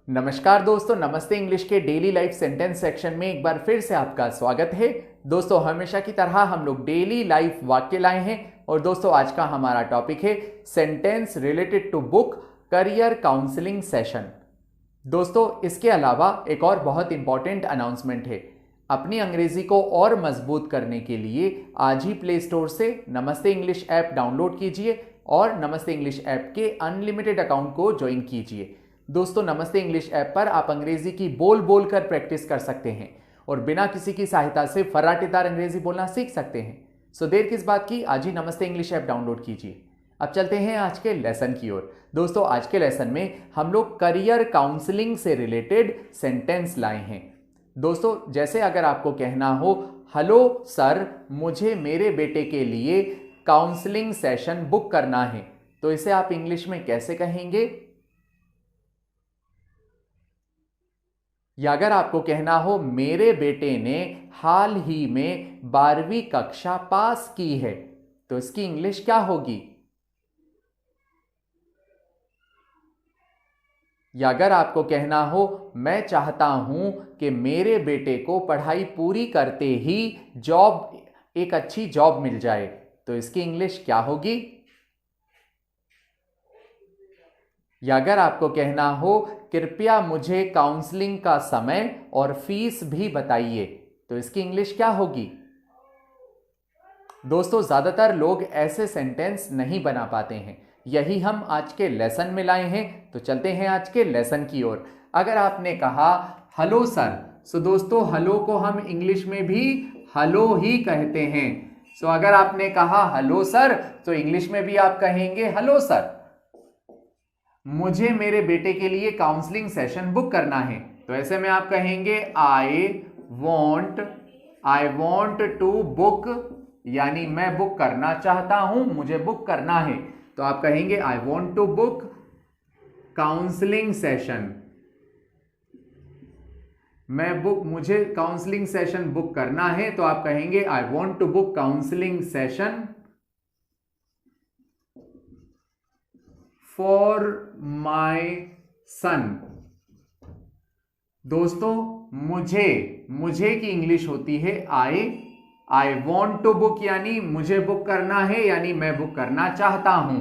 नमस्कार दोस्तों, नमस्ते इंग्लिश के डेली लाइफ सेंटेंस सेक्शन में एक बार फिर से आपका स्वागत है। दोस्तों हमेशा की तरह हम लोग डेली लाइफ वाक्य लाए हैं और दोस्तों आज का हमारा टॉपिक है sentence related to book career counselling session. दोस्तों इसके अलावा एक और बहुत इंपॉर्टेंट अनाउंसमेंट है। अपनी अंग्रेजी को और मजबूत करने के लिए आज ही प्ले स्टोर से नमस्ते इंग्लिश ऐप डाउनलोड कीजिए और नमस्ते इंग्लिश ऐप के अनलिमिटेड अकाउंट को ज्वाइन कीजिए। दोस्तों नमस्ते इंग्लिश ऐप पर आप अंग्रेजी की बोल बोल कर प्रैक्टिस कर सकते हैं और बिना किसी की सहायता से फर्राटेदार अंग्रेजी बोलना सीख सकते हैं। सो देर किस बात की, आज ही नमस्ते इंग्लिश ऐप डाउनलोड कीजिए। अब चलते हैं आज के लेसन की ओर। दोस्तों आज के लेसन में हम लोग करियर काउंसलिंग से रिलेटेड सेंटेंस लाए हैं। दोस्तों जैसे अगर आपको कहना हो, हेलो सर, मुझे मेरे बेटे के लिए काउंसलिंग सेशन बुक करना है, तो इसे आप इंग्लिश में कैसे कहेंगे? या अगर आपको कहना हो, मेरे बेटे ने हाल ही में 12वीं कक्षा पास की है, तो इसकी इंग्लिश क्या होगी? या अगर आपको कहना हो, मैं चाहता हूं कि मेरे बेटे को पढ़ाई पूरी करते ही एक अच्छी जॉब मिल जाए, तो इसकी इंग्लिश क्या होगी? या अगर आपको कहना हो, कृपया मुझे काउंसलिंग का समय और फीस भी बताइए, तो इसकी इंग्लिश क्या होगी? दोस्तों ज्यादातर लोग ऐसे सेंटेंस नहीं बना पाते हैं, यही हम आज के लेसन में लाए हैं। तो चलते हैं आज के लेसन की ओर। अगर आपने कहा हेलो सर, सो दोस्तों हेलो को हम इंग्लिश में भी हेलो ही कहते हैं। सो अगर आपने कहा हेलो सर, तो इंग्लिश में भी आप कहेंगे हेलो सर। मुझे मेरे बेटे के लिए काउंसलिंग सेशन बुक करना है, तो ऐसे में आप कहेंगे आई वॉन्ट टू बुक, यानी मैं बुक करना चाहता हूं, मुझे बुक करना है, तो आप कहेंगे I want to book counselling session. मुझे काउंसलिंग सेशन बुक करना है, तो आप कहेंगे I want to book counselling session for my son. दोस्तों मुझे की इंग्लिश होती है आई वॉन्ट टू बुक, यानी मुझे बुक करना है, यानी मैं बुक करना चाहता हूं।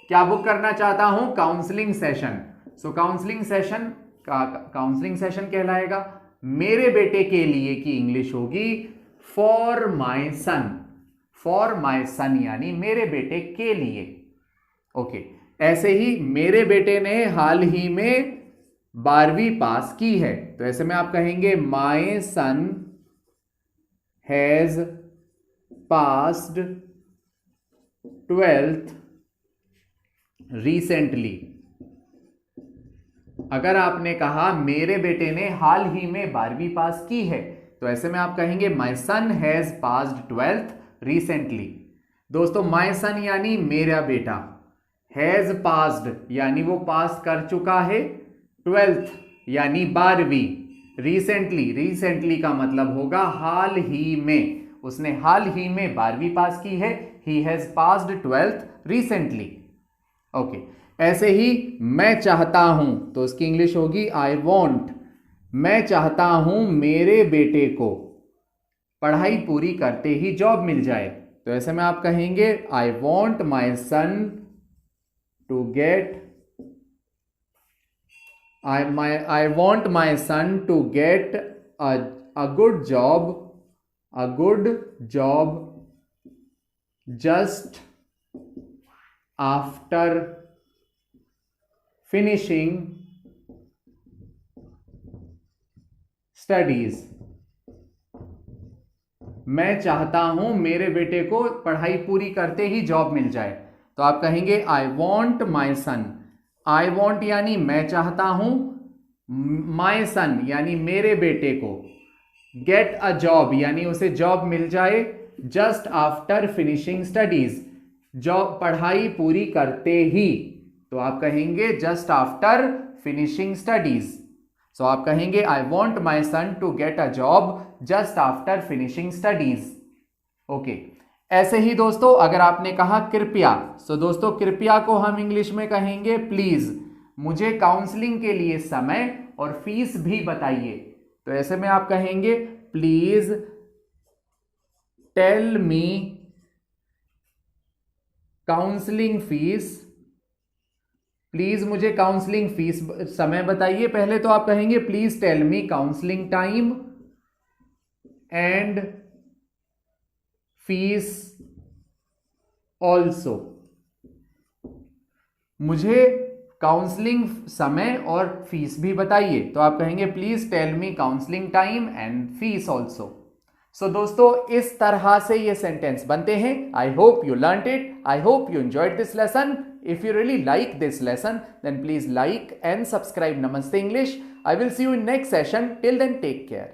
क्या बुक करना चाहता हूं? Counselling session. So counselling session कहलाएगा। मेरे बेटे के लिए की इंग्लिश होगी फॉर माई सन, यानी मेरे बेटे के लिए। ओके, ऐसे ही मेरे बेटे ने हाल ही में 12वीं पास की है, तो ऐसे में आप कहेंगे माई सन हैज पास्ड 12th रिसेंटली। अगर आपने कहा मेरे बेटे ने हाल ही में 12वीं पास की है, तो ऐसे में आप कहेंगे माई सन हैज पास्ड 12th रिसेंटली। दोस्तों माई सन यानी मेरा बेटा, हैज पास्ड यानी वो पास कर चुका है, 12th यानी 12वीं, रिसेंटली का मतलब होगा हाल ही में, उसने हाल ही में 12वीं पास की है। He has passed 12th recently. Okay, ऐसे ही मैं चाहता हूं, तो उसकी इंग्लिश होगी आई वॉन्ट। मैं चाहता हूं मेरे बेटे को पढ़ाई पूरी करते ही जॉब मिल जाए, तो ऐसे में आप कहेंगे I want my son to get I want my son to get a good job just after finishing studies। मैं चाहता हूं मेरे बेटे को पढ़ाई पूरी करते ही जॉब मिल जाए, तो आप कहेंगे I want my sun. I want यानी मैं चाहता हूं, माई सन यानी मेरे बेटे को, गेट अ जॉब यानी उसे जॉब मिल जाए, just after finishing studies, job पढ़ाई पूरी करते ही, तो आप कहेंगे just after finishing studies. So आप कहेंगे I want my son to get a job just after finishing studies. Okay, ऐसे ही दोस्तों अगर आपने कहा कृपया, सो दोस्तों कृपया को हम इंग्लिश में कहेंगे प्लीज। मुझे काउंसलिंग के लिए समय और फीस भी बताइए। तो ऐसे में आप कहेंगे please tell me counselling fees, please मुझे काउंसलिंग फीस समय बताइए। पहले तो आप कहेंगे please tell me counselling time and fees also, मुझे काउंसलिंग समय और फीस भी बताइए। तो आप कहेंगे please tell me counselling time and fees also. So दोस्तों, इस तरह से ये सेंटेंस बनते हैं। I hope you learned it, I hope you enjoyed this lesson. If you really like this lesson, then please like and subscribe Namaste English. I will see you in next session. Till then, take care.